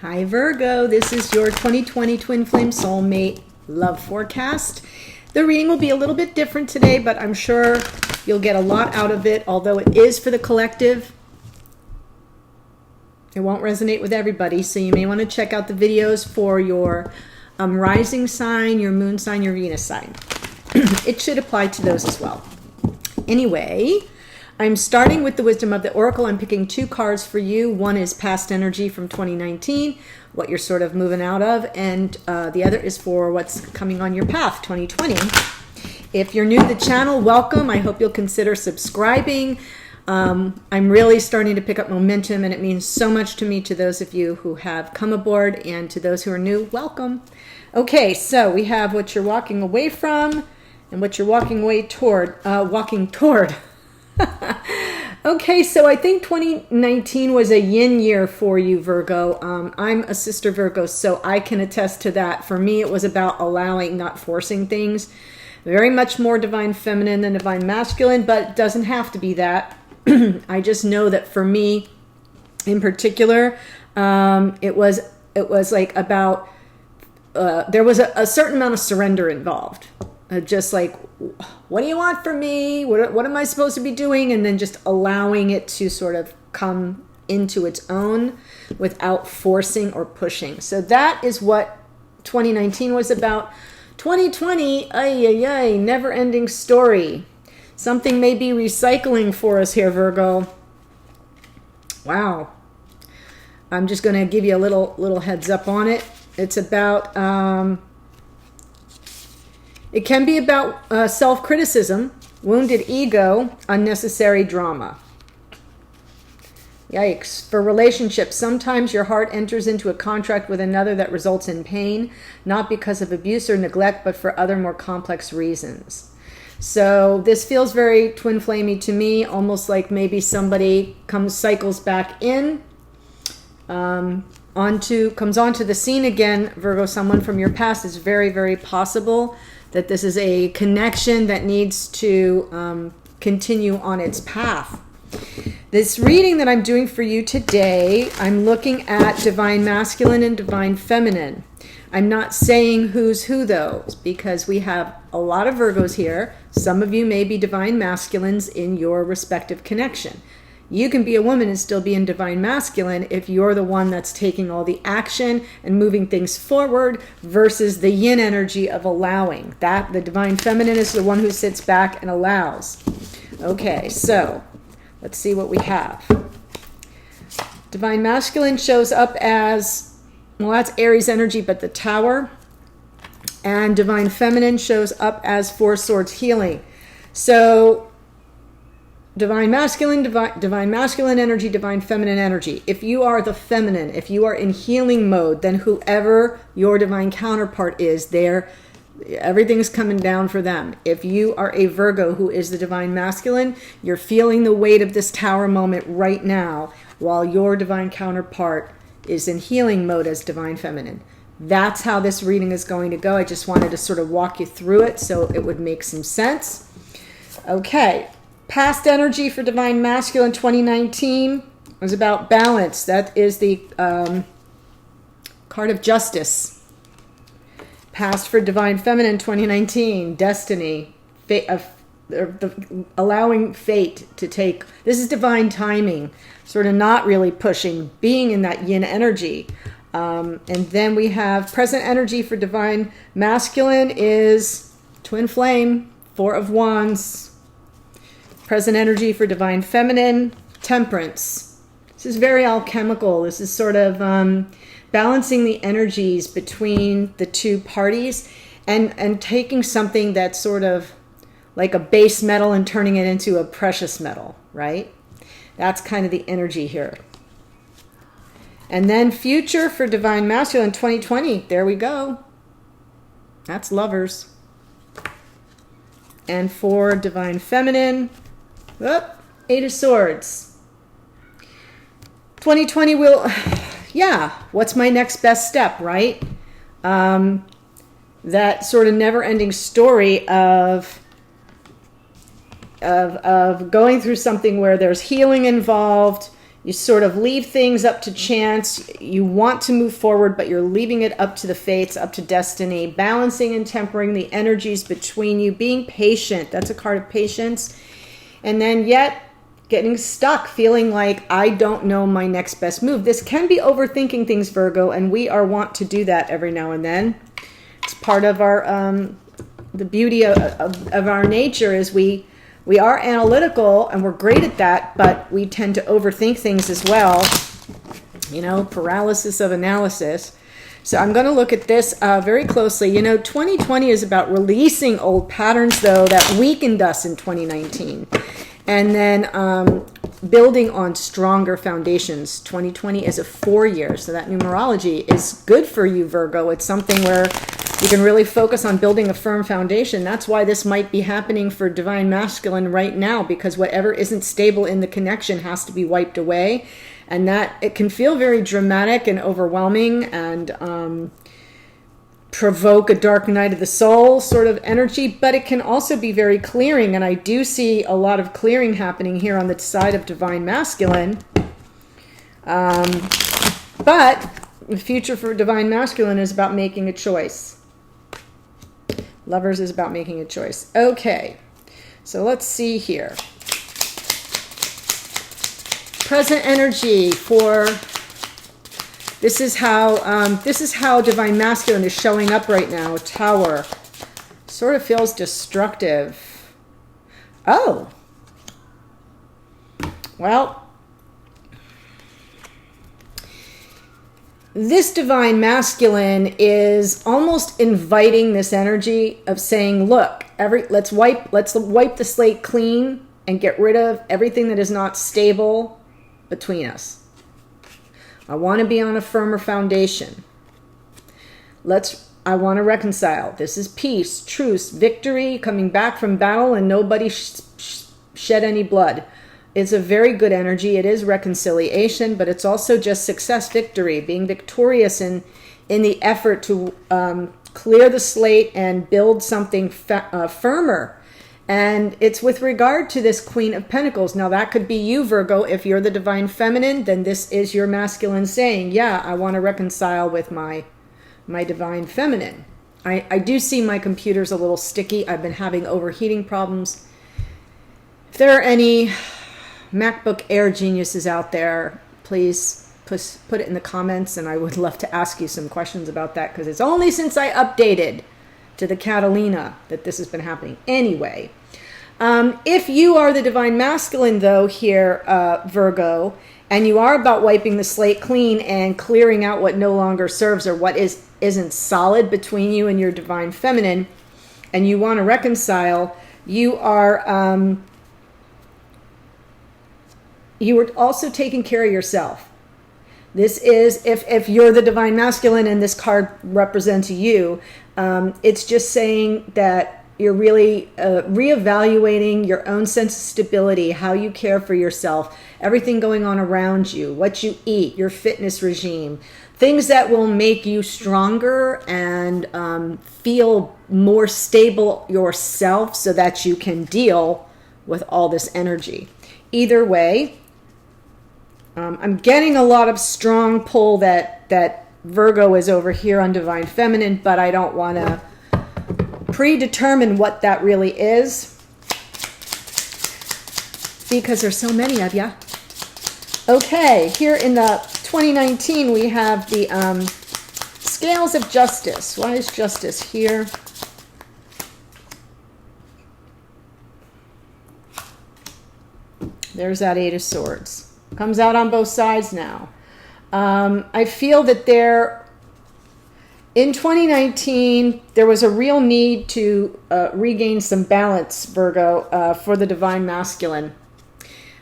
Hi Virgo, this is your 2020 Twin Flame Soulmate Love Forecast. The reading will be a little bit different today, but I'm sure you'll get a lot out of it, although it is for the collective. It won't resonate with everybody, so you may want to check out the videos for your rising sign, your moon sign, your Venus sign. It should apply to those as well. Anyway, I'm starting with the Wisdom of the Oracle. I'm picking two cards for you. One is past energy from 2019, what you're sort of moving out of, and the other is for what's coming on your path, 2020. If you're new to the channel, welcome. I hope you'll consider subscribing. I'm really starting to pick up momentum, and it means so much to me, to those of you who have come aboard, and to those who are new, welcome. Okay, so we have what you're walking away from and what you're walking away toward, walking toward. Okay, so I think 2019 was a yin year for you, Virgo. I'm a sister Virgo, so I can attest to that. For me, it was about allowing, not forcing things. Very much more divine feminine than divine masculine, but it doesn't have to be that. I just know that for me, in particular, it was like about, there was a certain amount of surrender involved. Just like, what do you want from me? What am I supposed to be doing? And then just allowing it to sort of come into its own without forcing or pushing. So that is what 2019 was about. 2020, never-ending story. Something may be recycling for us here, Virgo. Wow. I'm just going to give you a little heads up on it. It's about... It can be about self-criticism, wounded ego, unnecessary drama. Yikes. For relationships, sometimes your heart enters into a contract with another that results in pain, not because of abuse or neglect, but for other more complex reasons. So this feels very twin flamey to me, almost like maybe somebody cycles back in, comes onto the scene again. Virgo, someone from your past. Is very, very possible that this is a connection that needs to continue on its path. This reading that I'm doing for you today, I'm looking at divine masculine and divine feminine. I'm not saying who's who though, because we have a lot of Virgos here. Some of you may be divine masculines in your respective connection. You can be a woman and still be in divine masculine if you're the one that's taking all the action and moving things forward versus the yin energy of allowing. That the divine feminine is the one who sits back and allows. Okay, so let's see what we have. Divine masculine shows up as, well, that's Aries energy, but the Tower. And divine feminine shows up as Four Swords healing. So divine masculine energy, divine feminine energy. If you are the feminine, if you are in healing mode, then whoever your divine counterpart is there, everything's coming down for them. If you are a Virgo who is the divine masculine, you're feeling the weight of this Tower moment right now, while your divine counterpart is in healing mode as divine feminine. That's how this reading is going to go. I just wanted to sort of walk you through it so it would make some sense. Okay. Past energy for divine masculine 2019 was about balance. That is the card of justice. Past for divine feminine 2019, destiny, allowing fate to take. This is divine timing, sort of not really pushing, being in that yin energy. And then we have present energy for divine masculine is twin flame, Four of Wands. Present energy for divine feminine, temperance. This is very alchemical. This is sort of balancing the energies between the two parties and taking something that's sort of like a base metal and turning it into a precious metal, right? That's kind of the energy here. And then future for divine masculine 2020. There we go. That's lovers. And for divine feminine, Eight of Swords. 2020 will, what's my next best step, right? That sort of never-ending story of going through something where there's healing involved, You sort of leave things up to chance. You want to move forward, but you're leaving it up to the fates, up to destiny, balancing and tempering the energies between you, being patient. That's a card of patience. And then yet getting stuck, feeling like I don't know my next best move. This can be overthinking things, Virgo, and we are wont to do that every now and then. It's part of our, the beauty of our nature is we are analytical and we're great at that, but we tend to overthink things as well. You know, paralysis of analysis. So I'm going to look at this very closely. You know, 2020 is about releasing old patterns, though, that weakened us in 2019. And then building on stronger foundations. 2020 is a 4 year, so that numerology is good for you, Virgo. It's something where you can really focus on building a firm foundation. That's why this might be happening for Divine Masculine right now, because whatever isn't stable in the connection has to be wiped away. And that it can feel very dramatic and overwhelming and provoke a dark night of the soul sort of energy, but it can also be very clearing. And I do see a lot of clearing happening here on the side of Divine Masculine. But the future for Divine Masculine is about making a choice. Lovers is about making a choice. Okay, so let's see here. Present energy for this is how Divine Masculine is showing up right now. Tower sort of feels destructive. Oh, well. This Divine Masculine is almost inviting this energy of saying, look, let's wipe the slate clean and get rid of everything that is not stable between us. I want to be on a firmer foundation. I want to reconcile. This is peace, truce, victory, coming back from battle, and nobody shed any blood. It's a very good energy. It is reconciliation, but it's also just success, victory, being victorious in the effort to clear the slate and build something firmer. And it's with regard to this Queen of Pentacles. Now, that could be you, Virgo. If you're the Divine Feminine, then this is your masculine saying, yeah, I want to reconcile with my Divine Feminine. I do see my computer's a little sticky. I've been having overheating problems. If there are any MacBook Air geniuses out there, please put it in the comments, and I would love to ask you some questions about that, because it's only since I updated to the Catalina that this has been happening. Anyway, if you are the Divine Masculine, though, here, Virgo, and you are about wiping the slate clean and clearing out what no longer serves or what isn't solid between you and your Divine Feminine, and you want to reconcile, you are also taking care of yourself. This is, if you're the Divine Masculine and this card represents you, it's just saying that you're really reevaluating your own sense of stability, how you care for yourself, everything going on around you, what you eat, your fitness regime, things that will make you stronger and feel more stable yourself so that you can deal with all this energy. Either way, I'm getting a lot of strong pull that Virgo is over here on Divine Feminine, but I don't want to predetermine what that really is because there's so many of you. Okay, here in the 2019 we have the Scales of Justice. Why is Justice here? There's that Eight of Swords. Comes out on both sides now. I feel that in 2019, there was a real need to regain some balance, Virgo, for the Divine Masculine.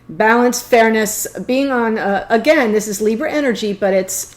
Balance, fairness, being on, again, this is Libra energy, but it's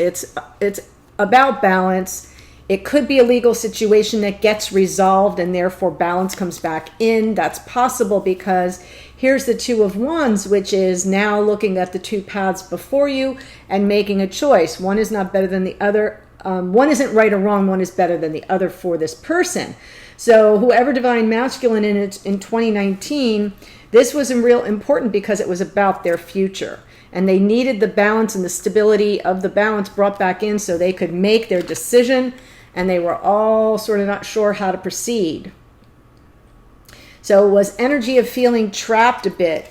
about balance. It could be a legal situation that gets resolved and therefore balance comes back in. That's possible because here's the Two of Wands, which is now looking at the two paths before you and making a choice. One is not better than the other. One isn't right or wrong. One is better than the other for this person. So whoever Divine Masculine in 2019, this was real important because it was about their future. and they needed the balance and the stability of the balance brought back in so they could make their decision, and they were all sort of not sure how to proceed. So it was energy of feeling trapped a bit.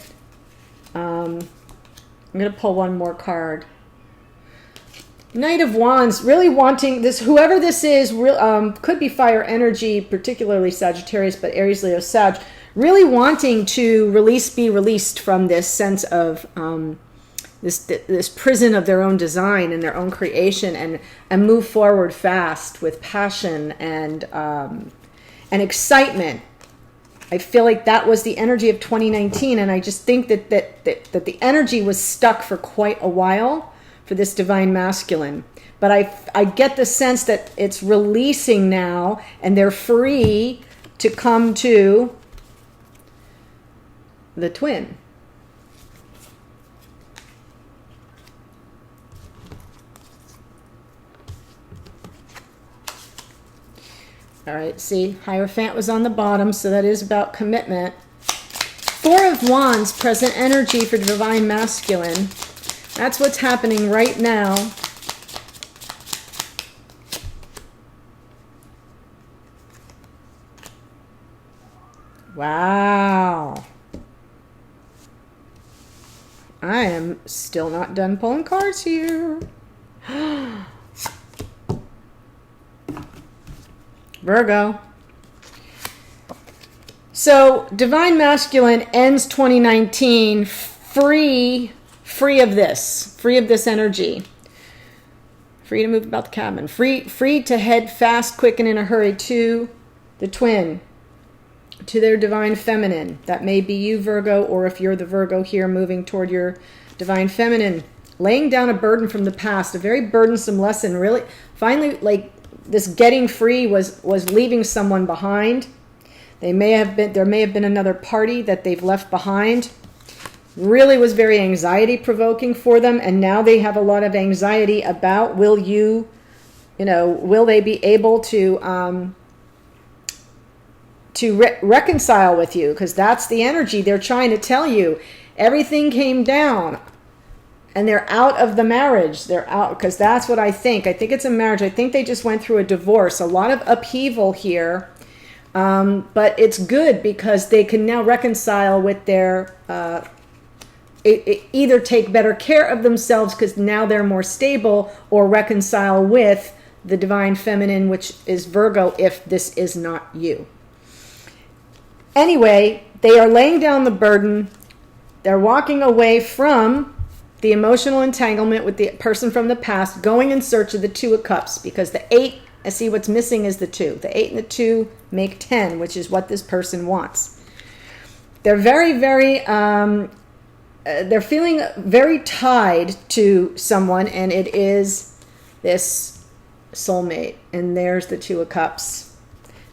I'm going to pull one more card. Knight of Wands, really wanting this, whoever this is, could be fire energy, particularly Sagittarius, but Aries, Leo, Sag, really wanting to be released from this sense of this prison of their own design and their own creation, and move forward fast with passion and excitement. I feel like that was the energy of 2019, and I just think that the energy was stuck for quite a while for this divine masculine. But I get the sense that it's releasing now, and they're free to come to the twin. All right, see, Hierophant was on the bottom, so that is about commitment. Four of Wands, present energy for divine masculine. That's what's happening right now. Wow. I am still not done pulling cards here. Virgo. So divine masculine ends 2019 free of this energy, free to move about the cabin, free to head fast, quick, and in a hurry to the twin, to their divine feminine. That may be you, Virgo, or if you're the Virgo here, moving toward your divine feminine, laying down a burden from the past, a very burdensome lesson. Really, finally, like, this getting free was leaving someone behind. There may have been another party that they've left behind. Really was very anxiety provoking for them, and now they have a lot of anxiety about will they be able to reconcile with you, because that's the energy they're trying to tell you. Everything came down. And they're out of the marriage. They're out, because that's what I think. I think it's a marriage. I think they just went through a divorce. A lot of upheaval here. But it's good because they can now reconcile with their... either take better care of themselves because now they're more stable, or reconcile with the divine feminine, which is Virgo, if this is not you. Anyway, they are laying down the burden. They're walking away from the emotional entanglement with the person from the past, going in search of the Two of Cups, because the 8, I see what's missing is the 2. The 8 and the 2 make 10, which is what this person wants. They're very, very, they're feeling very tied to someone, and it is this soulmate. And there's the Two of Cups.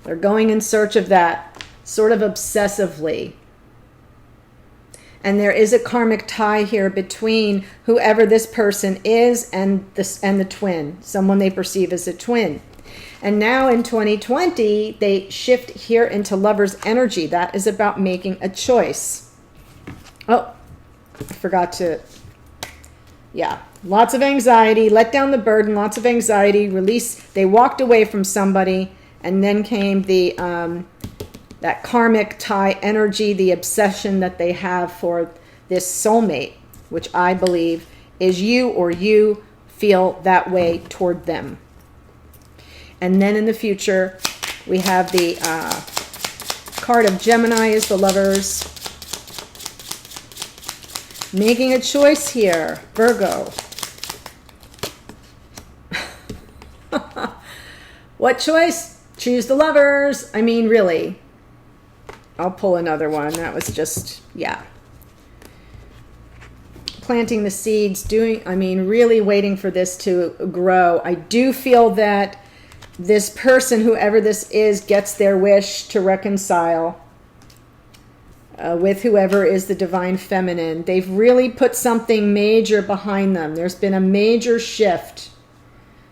They're going in search of that, sort of obsessively. And there is a karmic tie here between whoever this person is and the twin, someone they perceive as a twin. And now in 2020, they shift here into Lover's energy. That is about making a choice. Oh, I forgot to... Yeah, lots of anxiety, let down the burden, lots of anxiety, release. They walked away from somebody, and then came the... that karmic tie energy, the obsession that they have for this soulmate, which I believe is you, or you feel that way toward them. And then in the future, we have the card of Gemini is the Lovers. Making a choice here, Virgo. What choice? Choose the Lovers. I mean, really. I'll pull another one. That was just, yeah. Planting the seeds, really waiting for this to grow. I do feel that this person, whoever this is, gets their wish to reconcile with whoever is the divine feminine. They've really put something major behind them. There's been a major shift.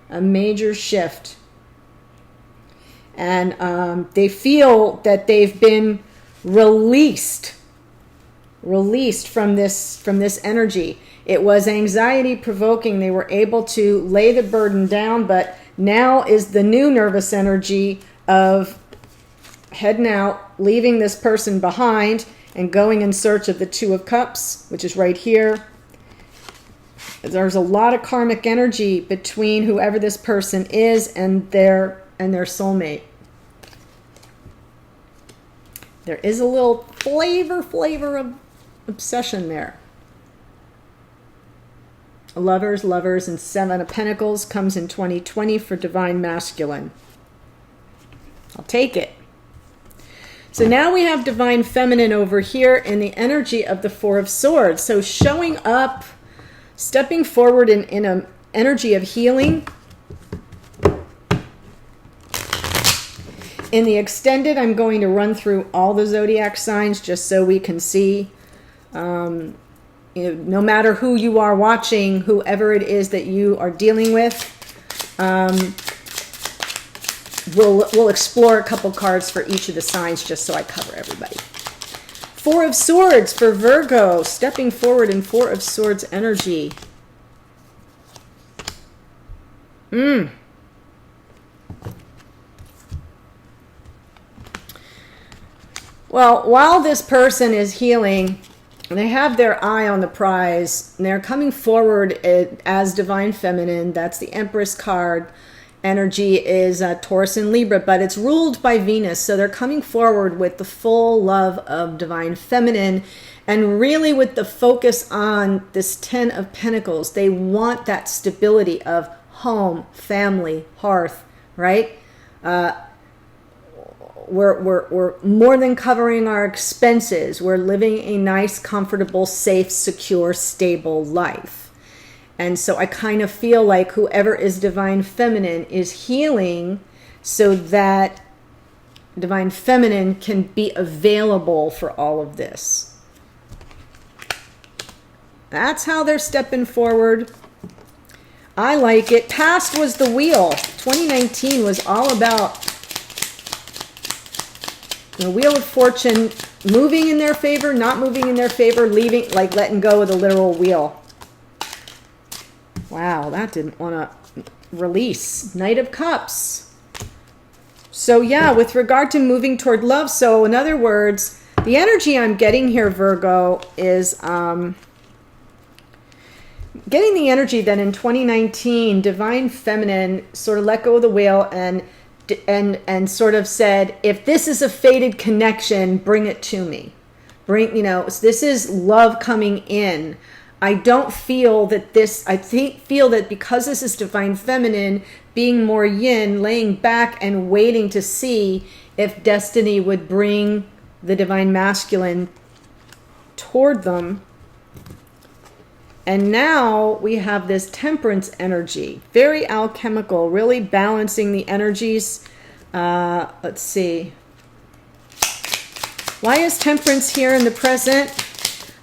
A major shift. And they feel that they've been released from this energy. It was anxiety provoking. They were able to lay the burden down, but now is the new nervous energy of heading out, leaving this person behind, and going in search of the Two of Cups, which is right here. There's a lot of karmic energy between whoever this person is and their soulmate. There is a little flavor of obsession there. Lovers, and Seven of Pentacles comes in 2020 for divine masculine. I'll take it. So now we have divine feminine over here in the energy of the Four of Swords. So showing up, stepping forward in an energy of healing. In the extended, I'm going to run through all the zodiac signs just so we can see. No matter who you are watching, whoever it is that you are dealing with, we'll explore a couple cards for each of the signs just so I cover everybody. Four of Swords for Virgo, stepping forward in Four of Swords energy. Well, while this person is healing, they have their eye on the prize, and they're coming forward as divine feminine. That's the Empress card. Energy is Taurus and Libra, but it's ruled by Venus. So they're coming forward with the full love of divine feminine, and really with the focus on this Ten of Pentacles. They want that stability of home, family, hearth, right? We're more than covering our expenses. We're living a nice, comfortable, safe, secure, stable life. And so I kind of feel like whoever is divine feminine is healing so that divine feminine can be available for all of this. That's how they're stepping forward. I like it. Past was the wheel. 2019 was all about the Wheel of Fortune moving in their favor, not moving in their favor, leaving, like letting go of the literal wheel. Wow, that didn't want to release. Knight of Cups. So yeah, with regard to moving toward love, so in other words, the energy I'm getting here, Virgo, is getting the energy that in 2019, divine feminine sort of let go of the wheel and sort of said, if this is a fated connection, bring it to me. This is love coming in. I don't feel that feel that because this is divine feminine, being more yin, laying back and waiting to see if destiny would bring the divine masculine toward them. And now we have this temperance energy, very alchemical, really balancing the energies. Let's see. Why is temperance here in the present?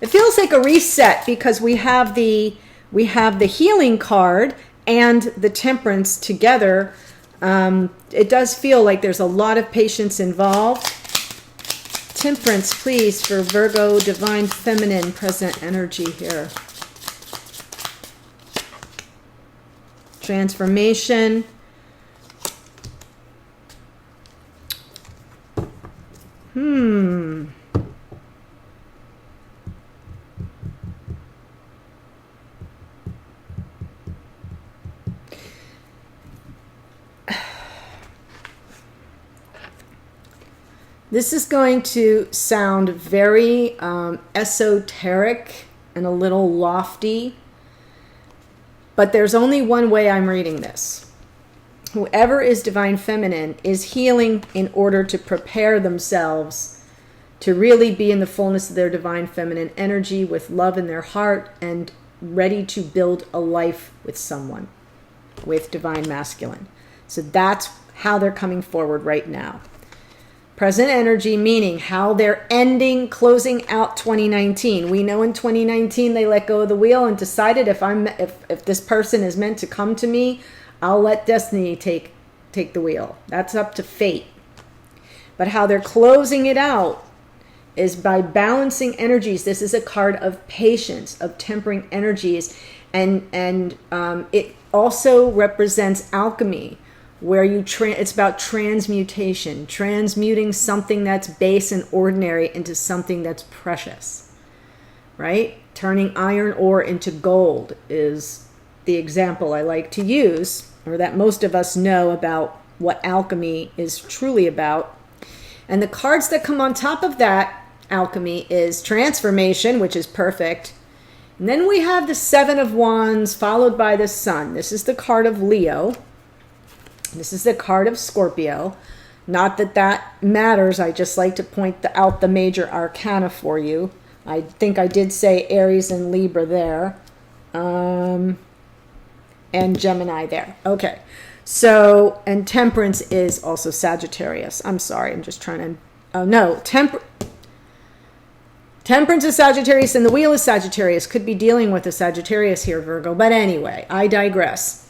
It feels like a reset because we have the healing card and the temperance together. It does feel like there's a lot of patience involved. Temperance, please, for Virgo, divine feminine present energy here. Transformation. This is going to sound very esoteric and a little lofty, but there's only one way I'm reading this. Whoever is divine feminine is healing in order to prepare themselves to really be in the fullness of their divine feminine energy with love in their heart and ready to build a life with someone with divine masculine. So that's how they're coming forward right now. Present energy, meaning how they're closing out 2019. We know in 2019 they let go of the wheel and decided if this person is meant to come to me, I'll let destiny take the wheel. That's up to fate. But how they're closing it out is by balancing energies. This is a card of patience, of tempering energies, and it also represents alchemy, where it's about transmutation, transmuting something that's base and ordinary into something that's precious, right? Turning iron ore into gold is the example I like to use, or that most of us know about what alchemy is truly about. And the cards that come on top of that alchemy is transformation, which is perfect. And then we have the Seven of Wands followed by the Sun. This is the card of Leo. This is the card of Scorpio. Not that that matters. I just like to point out the major arcana for you. I think I did say Aries and Libra there. And Gemini there. Okay. So, and Temperance is also Sagittarius. I'm sorry. I'm just trying to... Oh, no. Temperance is Sagittarius and the Wheel is Sagittarius. Could be dealing with a Sagittarius here, Virgo. But anyway, I digress.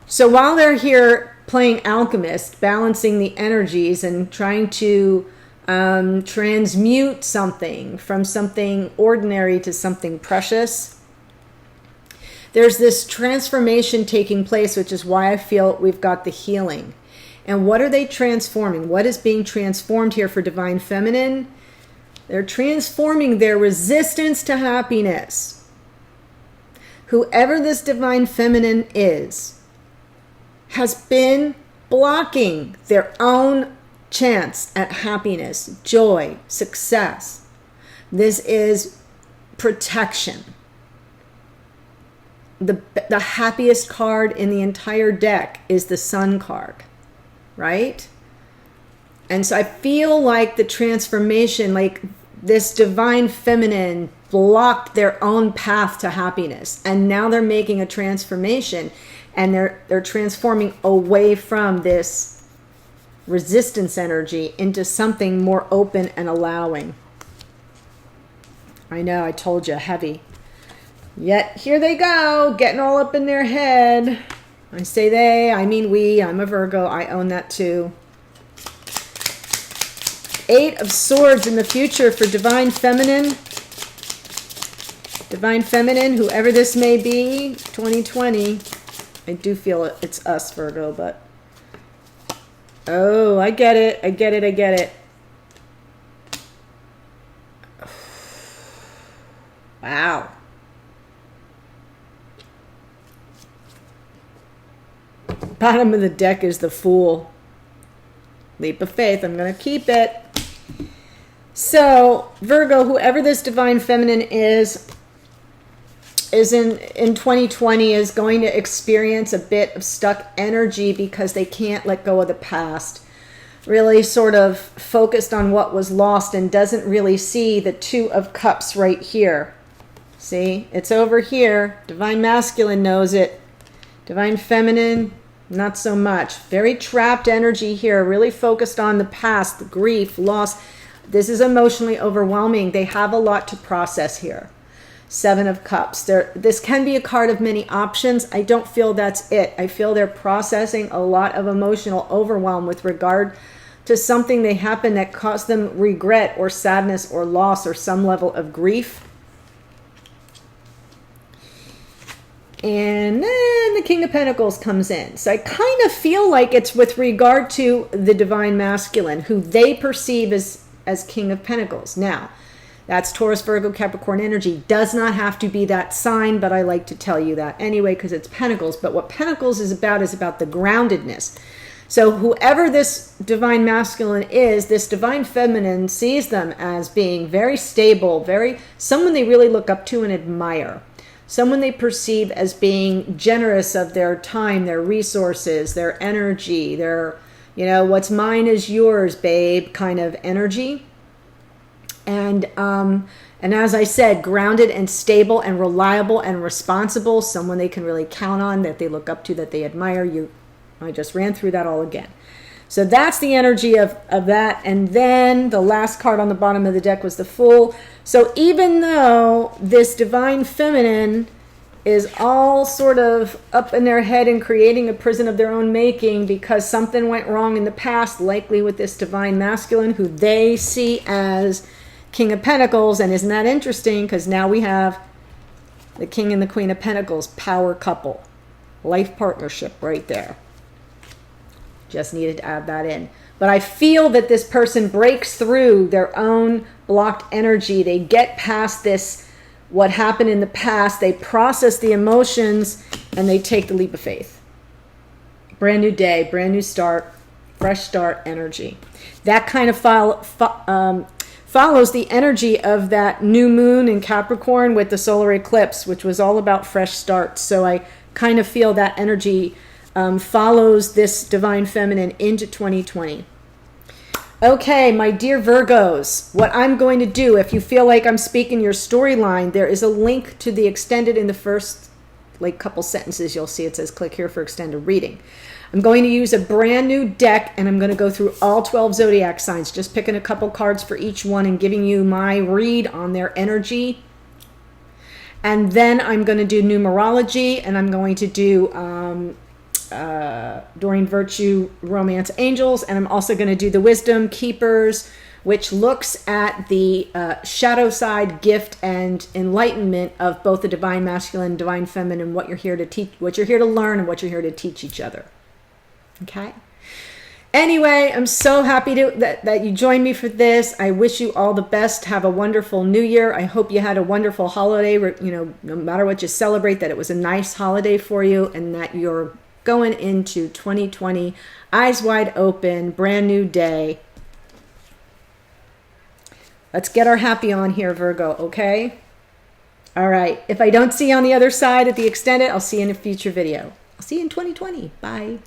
So while they're here playing alchemist, balancing the energies and trying to transmute something from something ordinary to something precious, there's this transformation taking place, which is why I feel we've got the healing. And what are they transforming? What is being transformed here for Divine Feminine? They're transforming their resistance to happiness. Whoever this Divine Feminine is, has been blocking their own chance at happiness, joy, success. This is protection. The happiest card in the entire deck is the Sun card, right? And so I feel like the transformation, like this Divine Feminine blocked their own path to happiness, and now they're making a transformation. And they're transforming away from this resistance energy into something more open and allowing. I know, I told you, heavy. Yet here they go, getting all up in their head. I say they, I mean we. I'm a Virgo. I own that too. 8 of Swords in the future for Divine Feminine. Divine Feminine, whoever this may be, 2020. I do feel it's us, Virgo, but... Oh, I get it. I get it. I get it. Wow. Bottom of the deck is the Fool. Leap of faith. I'm going to keep it. So, Virgo, whoever this Divine Feminine is in 2020 is going to experience a bit of stuck energy because they can't let go of the past. Really sort of focused on what was lost and doesn't really see the 2 of Cups right here. See, it's over here. Divine Masculine knows it. Divine Feminine, not so much. Very trapped energy here, really focused on the past, the grief, loss. This is emotionally overwhelming. They have a lot to process here. 7 of Cups. This can be a card of many options. I don't feel that's it. I feel they're processing a lot of emotional overwhelm with regard to something that happened that caused them regret or sadness or loss or some level of grief. And then the King of Pentacles comes in. So I kind of feel like it's with regard to the Divine Masculine, who they perceive as King of Pentacles. Now, that's Taurus, Virgo, Capricorn energy. Does not have to be that sign, but I like to tell you that anyway because it's Pentacles. But what Pentacles is about the groundedness. So whoever this Divine Masculine is, this Divine Feminine sees them as being very stable, someone they really look up to and admire. Someone they perceive as being generous of their time, their resources, their energy, their, what's mine is yours, babe, kind of energy. And as I said, grounded and stable and reliable and responsible, someone they can really count on, that they look up to, that they admire. I just ran through that all again. So that's the energy of that. And then the last card on the bottom of the deck was the Fool. So even though this Divine Feminine is all sort of up in their head and creating a prison of their own making because something went wrong in the past, likely with this divine masculine who they see as King of Pentacles. And isn't that interesting? Because now we have the King and the Queen of Pentacles, power couple, life partnership right there. Just needed to add that in. But I feel that this person breaks through their own blocked energy. They get past this, what happened in the past. They process the emotions and they take the leap of faith. Brand new day, brand new start, fresh start energy. That kind of follows the energy of that new moon in Capricorn with the solar eclipse, which was all about fresh starts. So I kind of feel that energy follows this divine feminine into 2020. Okay, my dear Virgos, what I'm going to do, if you feel like I'm speaking your storyline, there is a link to the extended in the first couple sentences. You'll see it says click here for extended reading. I'm going to use a brand new deck and I'm going to go through all 12 zodiac signs, just picking a couple cards for each one and giving you my read on their energy. And then I'm going to do numerology and I'm going to do Doreen Virtue, Romance Angels, and I'm also going to do the Wisdom Keepers, which looks at the shadow side, gift, and enlightenment of both the divine masculine and divine feminine, what you're here to teach, what you're here to learn, and what you're here to teach each other. Okay? Anyway, I'm so happy that you joined me for this. I wish you all the best. Have a wonderful new year. I hope you had a wonderful holiday. No matter what you celebrate, that it was a nice holiday for you and that you're going into 2020, eyes wide open, brand new day. Let's get our happy on here, Virgo, okay? All right. If I don't see you on the other side at the extended, I'll see you in a future video. I'll see you in 2020. Bye.